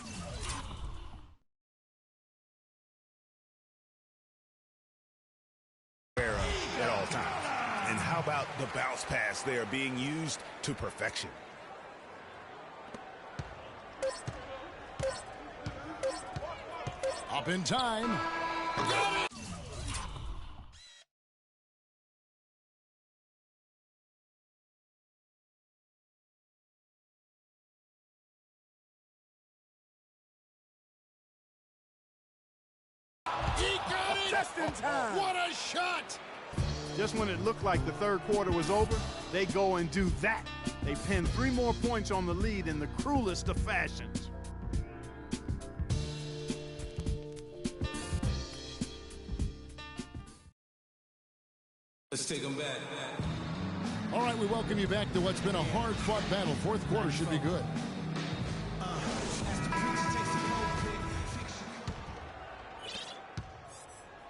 [SPEAKER 3] of at all times. And how about the bounce pass there being used to perfection?
[SPEAKER 2] Up in time. He got it!
[SPEAKER 8] Just in time.
[SPEAKER 2] What a shot!
[SPEAKER 4] Just when it looked like the 3rd quarter was over, they go and do that. They pin 3 more points on the lead in the cruelest of fashions.
[SPEAKER 9] Let's take them back.
[SPEAKER 2] All right, we welcome you back to what's been a hard-fought battle. 4th quarter should be good.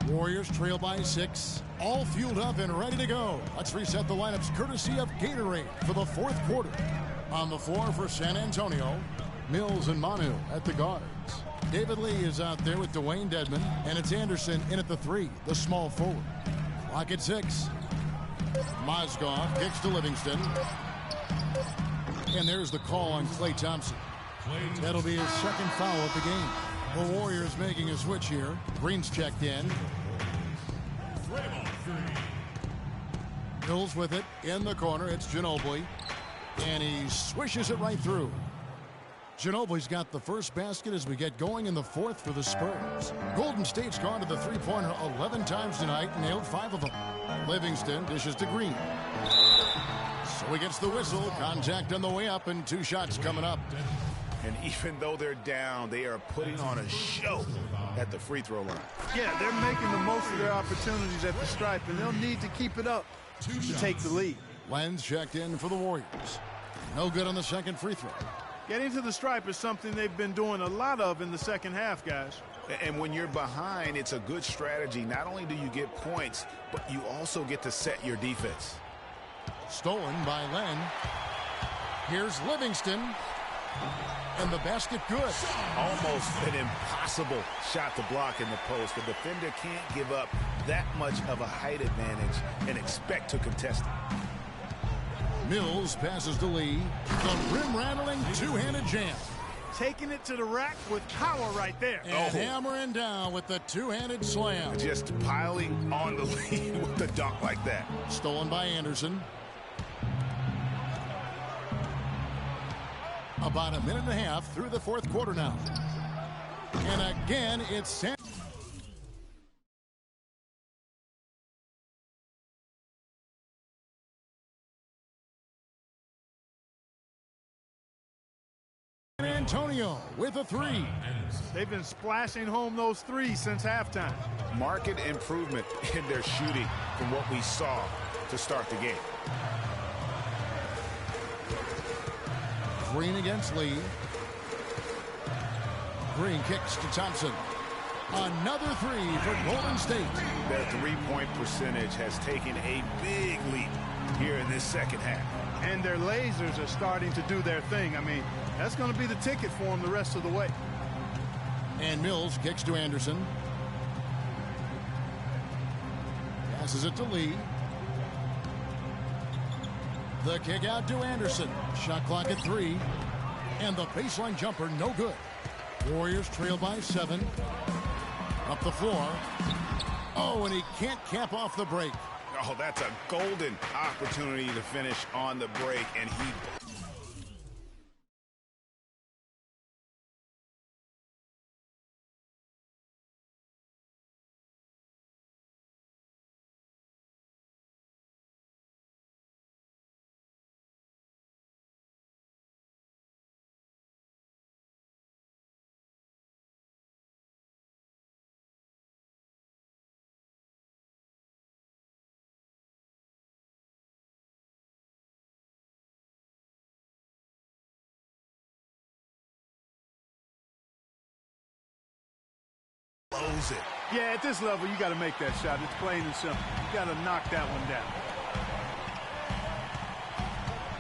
[SPEAKER 2] Warriors trail by 6, all fueled up and ready to go. Let's reset the lineups courtesy of Gatorade for the 4th quarter. On the floor for San Antonio, Mills and Manu at the guards. David Lee is out there with Dwayne Dedmon, and it's Anderson in at the 3, the small forward. Clock at 6. Mozgov kicks to Livingston. And there's the call on Klay Thompson. That'll be his 2nd foul of the game. The Warriors making a switch here. Green's checked in. Mills with it in the corner. It's Ginobili. And he swishes it right through. Ginobili's got the first basket as we get going in the 4th for the Spurs. Golden State's gone to the 3-pointer 11 times tonight, nailed 5 of them. Livingston dishes to Green. So he gets the whistle. Contact on the way up, and 2 shots coming up.
[SPEAKER 3] And even though they're down, they are putting on a show at the free throw line.
[SPEAKER 4] Yeah, they're making the most of their opportunities at the stripe, and they'll need to keep it up to take the lead.
[SPEAKER 2] Lenz checked in for the Warriors. No good on the 2nd free throw.
[SPEAKER 4] Getting to the stripe is something they've been doing a lot of in the 2nd half, guys.
[SPEAKER 3] And when you're behind, it's a good strategy. Not only do you get points, but you also get to set your defense.
[SPEAKER 2] Stolen by Len. Here's Livingston. And the basket good.
[SPEAKER 3] Almost an impossible shot to block in the post. The defender can't give up that much of a height advantage and expect to contest it.
[SPEAKER 2] Mills passes to Lee. The rim-rattling 2-handed jam.
[SPEAKER 4] Taking it to the rack with power right there.
[SPEAKER 2] And hammering down with the 2-handed slam.
[SPEAKER 3] Just piling on the lead with the dunk like that.
[SPEAKER 2] Stolen by Anderson. About a minute and a half through the 4th quarter now. And again, it's San Antonio with a 3.
[SPEAKER 4] They've been splashing home those 3s since halftime.
[SPEAKER 3] Marked improvement in their shooting from what we saw to start the game.
[SPEAKER 2] Green against Lee. Green kicks to Thompson. Another 3 for Golden State.
[SPEAKER 3] Their 3-point percentage has taken a big leap here in this 2nd half.
[SPEAKER 4] And their lasers are starting to do their thing. I mean, that's going to be the ticket for them the rest of the way.
[SPEAKER 2] And Mills kicks to Anderson. Passes it to Lee. The kick out to Anderson. Shot clock at 3. And the baseline jumper, no good. Warriors trail by 7. Up the floor. Oh, and he can't cap off the break.
[SPEAKER 3] Oh, that's a golden opportunity to finish on the break, and he... blows it.
[SPEAKER 4] Yeah, at this level, you got to make that shot. It's plain and simple. You got to knock that one down.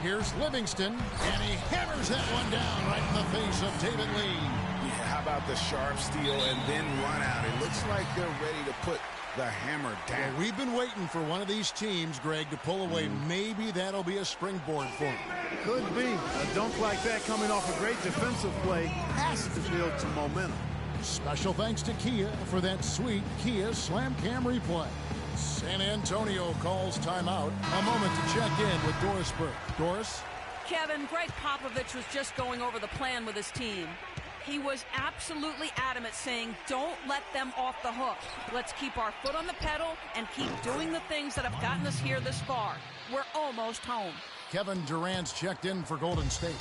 [SPEAKER 2] Here's Livingston, and he hammers that one down right in the face of David Lee.
[SPEAKER 3] Yeah, how about the sharp steal and then run out? It looks like they're ready to put the hammer down.
[SPEAKER 2] Well, we've been waiting for one of these teams, Greg, to pull away. Maybe that'll be a springboard for him.
[SPEAKER 4] Could be. A dunk like that coming off a great defensive play has to build some momentum.
[SPEAKER 2] Special thanks to Kia for that sweet Kia Slam Cam replay. San Antonio calls timeout. A moment to check in with Doris Burke. Doris?
[SPEAKER 6] Kevin, Greg Popovich was just going over the plan with his team. He was absolutely adamant, saying, don't let them off the hook. Let's keep our foot on the pedal and keep doing the things that have gotten us here this far. We're almost home.
[SPEAKER 2] Kevin Durant's checked in for Golden State.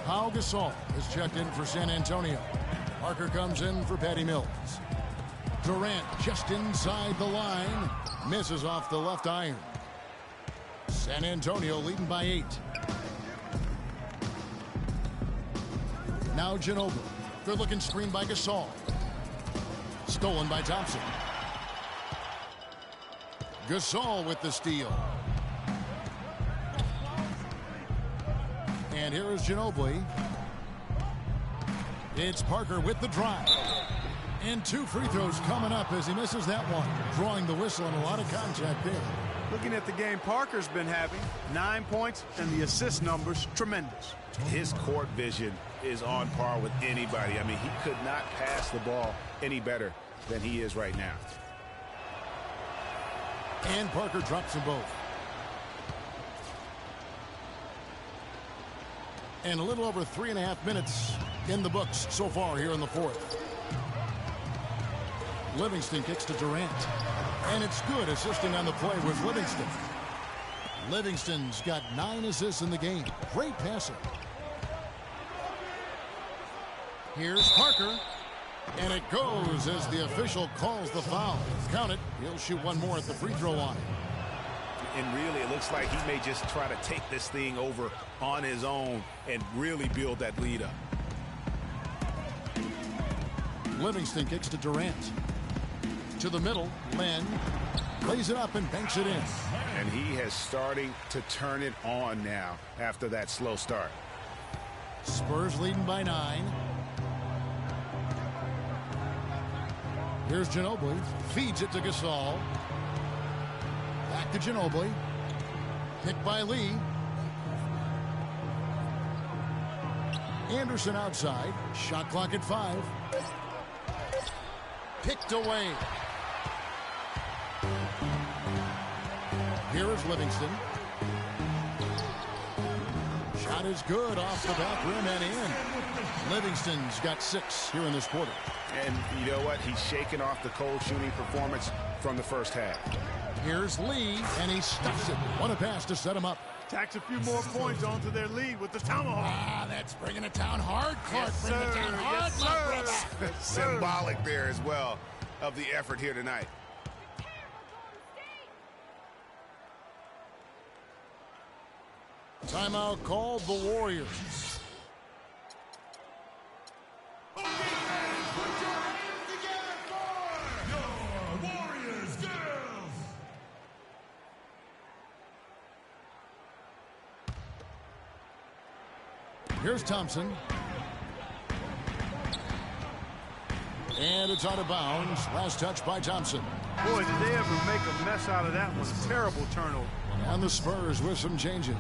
[SPEAKER 2] Pau Gasol is checked in for San Antonio. Parker comes in for Patty Mills. Durant just inside the line. Misses off the left iron. San Antonio leading by 8. Now Ginobili. Good looking screen by Gasol. Stolen by Thompson. Gasol with the steal. And here is Ginobili. It's Parker with the drive. And 2 free throws coming up as he misses that one. Drawing the whistle and a lot of contact there.
[SPEAKER 4] Looking at the game Parker's been having, 9 points, and the assist numbers tremendous.
[SPEAKER 3] His court vision is on par with anybody. I mean, he could not pass the ball any better than he is right now.
[SPEAKER 2] And Parker drops them both. And a little over 3.5 minutes in the books so far here in the fourth. Livingston kicks to Durant. And it's good assisting on the play with Livingston. Livingston's got 9 assists in the game. Great passing. Here's Parker. And it goes as the official calls the foul. Count it. He'll shoot one more at the free throw line.
[SPEAKER 3] And really, it looks like he may just try to take this thing over on his own and really build that lead up.
[SPEAKER 2] Livingston kicks to Durant. To the middle, Len lays it up and banks it in.
[SPEAKER 3] And he is starting to turn it on now after that slow start.
[SPEAKER 2] Spurs leading by 9. Here's Ginobili. Feeds it to Gasol. Back to Ginobili. Picked by Lee. Anderson outside. Shot clock at 5. Picked away. Here is Livingston. Shot is good off the back rim and in. Livingston's got 6 here in this quarter.
[SPEAKER 3] And you know what? He's shaking off the cold shooting performance from the first half.
[SPEAKER 2] Here's Lee, and he stuffs it. What a pass to set him up.
[SPEAKER 4] Tacks a few more points onto their lead with the tomahawk.
[SPEAKER 2] Ah, that's bringing it down hard, Clark.
[SPEAKER 4] Yes,
[SPEAKER 2] Bring it
[SPEAKER 4] sir.
[SPEAKER 2] down hard,
[SPEAKER 4] Yes,
[SPEAKER 2] my
[SPEAKER 4] sir.
[SPEAKER 2] brother.
[SPEAKER 4] Yes, sir.
[SPEAKER 3] Symbolic there as well of the effort here tonight.
[SPEAKER 2] Timeout called the Warriors. Here's Thompson. And it's out of bounds. Last touch by Thompson.
[SPEAKER 4] Boy, did they ever make a mess out of that one. Terrible turnover.
[SPEAKER 2] And the Spurs with some changes.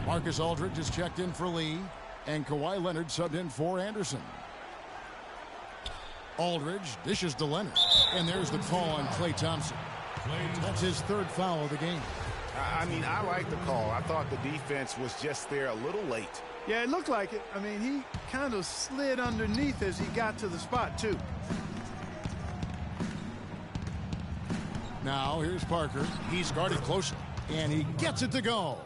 [SPEAKER 2] Marcus Aldridge is checked in for Lee. And Kawhi Leonard subbed in for Anderson. Aldridge dishes to Leonard. And there's the call on Klay Thompson. That's his third foul of the game.
[SPEAKER 3] I mean, I like the call. I thought the defense was just there a little late.
[SPEAKER 4] Yeah, it looked like it. I mean, he kind of slid underneath as he got to the spot, too.
[SPEAKER 2] Now, here's Parker. He's guarded closely, and he gets it to go.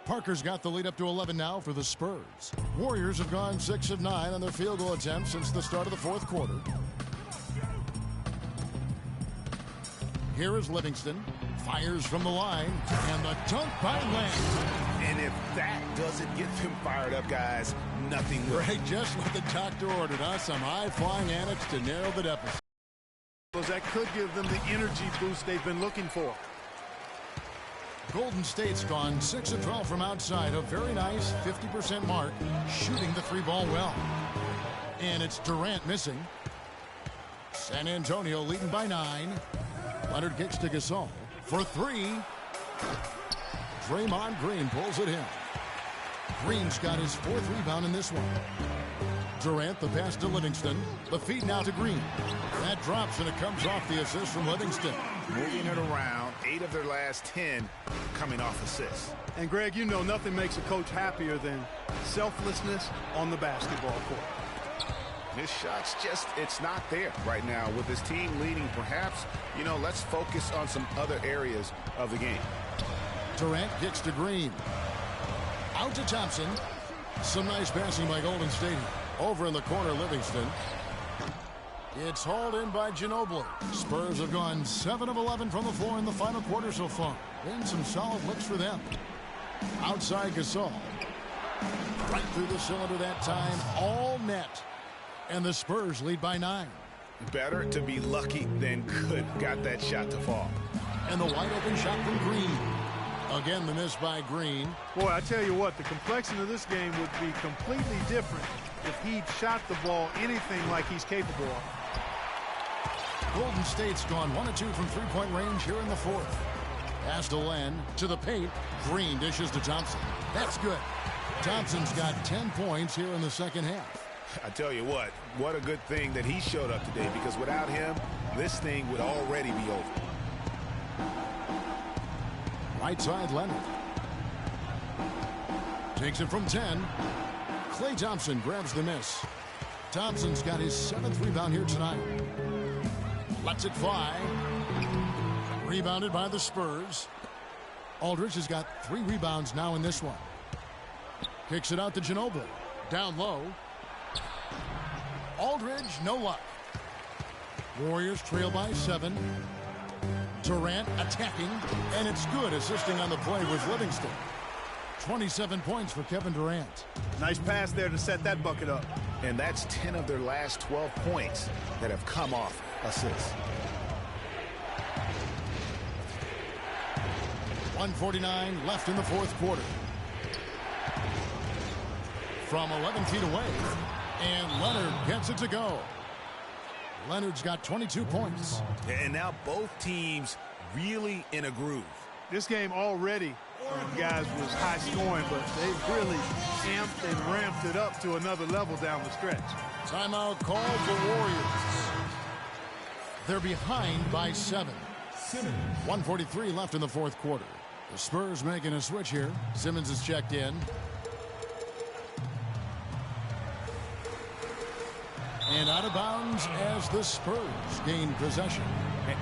[SPEAKER 2] Parker's got the lead up to 11 now for the Spurs. Warriors have gone 6 of 9 on their field goal attempts since the start of the fourth quarter. Here is Livingston. Fires from the line, and the dunk by Lamb.
[SPEAKER 3] And if that doesn't get them fired up, guys, nothing will.
[SPEAKER 2] Right, just what the doctor ordered, huh? Some high-flying antics to narrow the deficit.
[SPEAKER 4] That could give them the energy boost they've been looking for.
[SPEAKER 2] Golden State's gone 6 of 12 from outside. A very nice 50% mark, shooting the three ball well. And it's Durant missing. San Antonio leading by 9. Leonard kicks to Gasol for 3. Draymond Green pulls it in. Green's got his 4th rebound in this one. Durant, the pass to Livingston. The feed now to Green. That drops, and it comes off the assist from Livingston.
[SPEAKER 3] Moving it around, 8 of their last 10 coming off assists.
[SPEAKER 4] And, Greg, you know nothing makes a coach happier than selflessness on the basketball court.
[SPEAKER 3] His shot's just, it's not there right now. With his team leading, perhaps, you know, let's focus on some other areas of the game.
[SPEAKER 2] Durant kicks to Green. Out to Thompson. Some nice passing by Golden State. Over in the corner, Livingston. It's hauled in by Ginobili. Spurs have gone 7 of 11 from the floor in the final quarter so far. Been some solid looks for them. Outside Gasol. Right through the cylinder that time. All net. And the Spurs lead by 9.
[SPEAKER 3] Better to be lucky than good. Got that shot to fall.
[SPEAKER 2] And the wide open shot from Green. Again, the miss by Green.
[SPEAKER 4] Boy, I tell you what, the complexion of this game would be completely different if he'd shot the ball anything like he's capable of.
[SPEAKER 2] Golden State's gone 1 of 2 from three-point range here in the fourth. Pass to Len, to the paint. Green dishes to Thompson. That's good. Thompson's got 10 points here in the second half.
[SPEAKER 3] I tell you what a good thing that he showed up today, because without him, this thing would already be over.
[SPEAKER 2] Right side, Leonard. Takes it from 10. Klay Thompson grabs the miss. Thompson's got his 7th rebound here tonight. Lets it fly. Rebounded by the Spurs. Aldridge has got 3 rebounds now in this one. Kicks it out to Ginobili. Down low. Aldridge, no luck. Warriors trail by 7. Durant attacking, and it's good, assisting on the play with Livingston. 27 points for Kevin Durant.
[SPEAKER 4] Nice pass there to set that bucket up.
[SPEAKER 3] And that's 10 of their last 12 points that have come off assists.
[SPEAKER 2] 1:49 left in the fourth quarter. From 11 feet away, and Leonard gets it to go. Leonard's got 22 points.
[SPEAKER 3] And now both teams really in a groove.
[SPEAKER 4] This game already, guys, was high scoring, but they've really amped and ramped it up to another level down the stretch.
[SPEAKER 2] Timeout called for Warriors. They're behind by 7. 1:43 left in the fourth quarter. The Spurs making a switch here. Simmons is checked in. And out of bounds as the Spurs gain possession.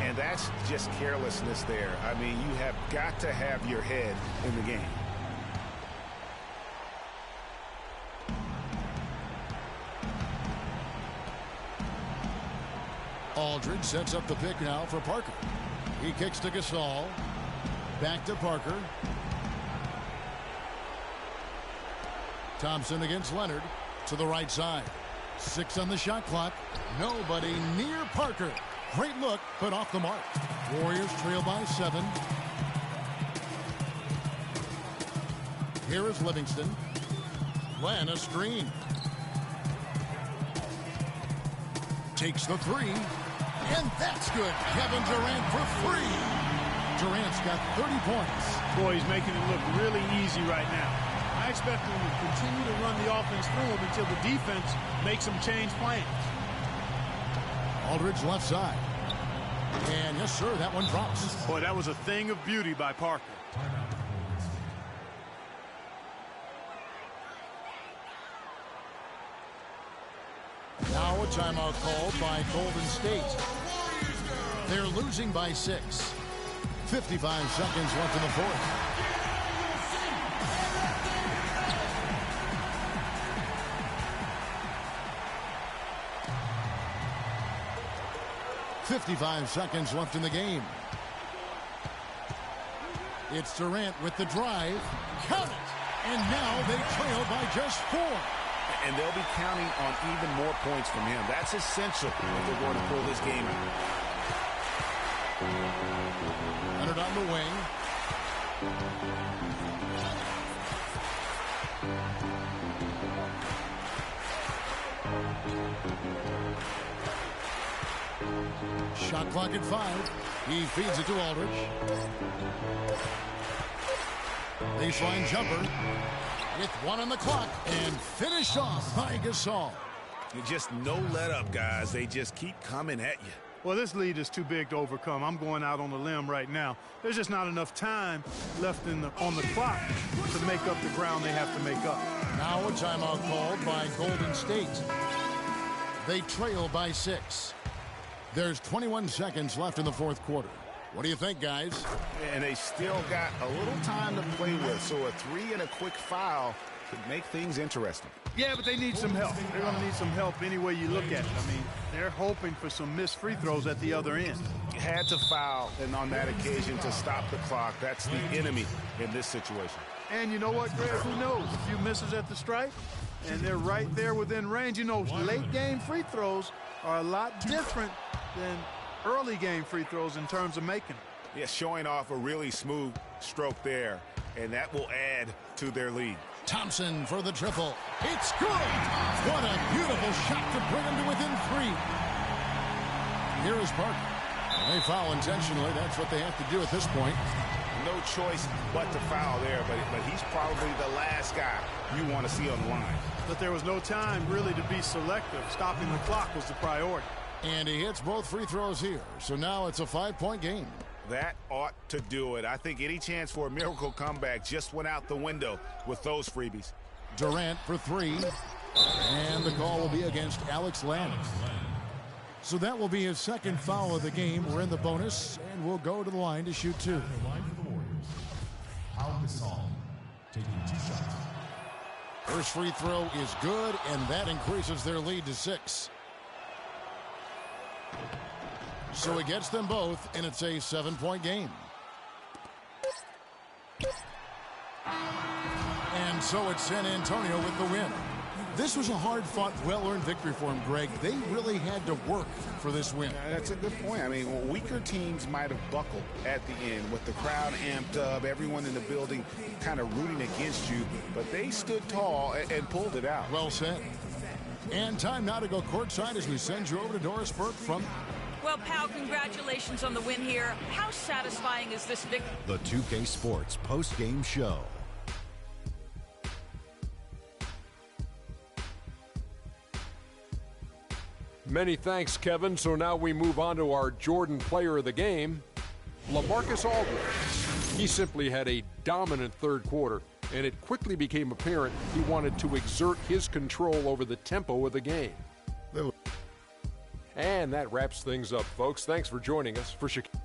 [SPEAKER 3] And that's just carelessness there. I mean, you have got to have your head in the game.
[SPEAKER 2] Aldridge sets up the pick now for Parker. He kicks to Gasol. Back to Parker. Thompson against Leonard to the right side. 6 on the shot clock. Nobody near Parker. Great look, but off the mark. Warriors trail by 7. Here is Livingston. Len a screen. Takes the three. And that's good. Kevin Durant for free. Durant's got 30 points.
[SPEAKER 4] Boy, he's making it look really easy right now. I expect him to continue to run the offense through him until the defense makes him change plans.
[SPEAKER 2] Aldridge left side. And yes, sir, that one drops.
[SPEAKER 4] Boy, that was a thing of beauty by Parker.
[SPEAKER 2] Now a timeout called by Golden State. They're losing by 6. 55 seconds left in the fourth. .55 seconds left in the game. It's Durant with the drive. Count it! And now they trail by just 4.
[SPEAKER 3] And they'll be counting on even more points from him. That's essential if they're going to pull this game out.
[SPEAKER 2] Leonard on the wing. Shot clock at 5. He feeds it to Aldridge. Baseline jumper. With 1 on the clock and finished off by Gasol.
[SPEAKER 3] Just no let up, guys. They just keep coming at you.
[SPEAKER 4] Well, this lead is too big to overcome. I'm going out on a limb right now. There's just not enough time left on the clock to make up the ground they have to make up.
[SPEAKER 2] Now a timeout called by Golden State. They trail by 6. There's 21 seconds left in the fourth quarter. What do you think, guys?
[SPEAKER 3] And they still got a little time to play with, so a 3 and a quick foul could make things interesting.
[SPEAKER 4] Yeah, but they need some help. They're going to need some help any way you look at it. I mean, they're hoping for some missed free throws at the other end.
[SPEAKER 3] You had to foul, and on that occasion to stop the clock. That's the enemy in this situation.
[SPEAKER 4] And you know what, Greg? Who knows? A few misses at the stripe, and they're right there within range. You know, late game free throws are a lot different than early game free throws in terms of making them.
[SPEAKER 3] Yeah, showing off a really smooth stroke there, and that will add to their lead.
[SPEAKER 2] Thompson for the triple. It's good. What a beautiful shot to bring him to within 3. Here is Parker. They foul intentionally. That's what they have to do at this point.
[SPEAKER 3] No choice but to foul there, but he's probably the last guy you want to see on the line.
[SPEAKER 4] But there was no time really to be selective. Stopping the clock was the priority.
[SPEAKER 2] And he hits both free throws here. So now it's a 5-point game.
[SPEAKER 3] That ought to do it. I think any chance for a miracle comeback just went out the window with those freebies.
[SPEAKER 2] Durant for 3. And the call will be against Alex Len. So that will be his second foul of the game. We're in the bonus, and we'll go to the line to shoot 2. First free throw is good, and that increases their lead to 6. So it gets them both, and it's a 7-point game. And so it's San Antonio with the win. This was a hard-fought, well-earned victory for him, Greg. They really had to work for this win.
[SPEAKER 3] That's a good point. I mean, weaker teams might have buckled at the end with the crowd amped up, everyone in the building kind of rooting against you, but they stood tall and pulled it out.
[SPEAKER 2] Well said. And time now to go courtside as we send you over to Doris Burke from...
[SPEAKER 6] Well, pal, congratulations on the win here. How satisfying is this victory?
[SPEAKER 1] The 2K Sports post-game show.
[SPEAKER 7] Many thanks, Kevin. So now we move on to our Jordan player of the game, LaMarcus Aldridge. He simply had a dominant third quarter, and it quickly became apparent he wanted to exert his control over the tempo of the game. And that wraps things up, folks. Thanks for joining us for Chicago.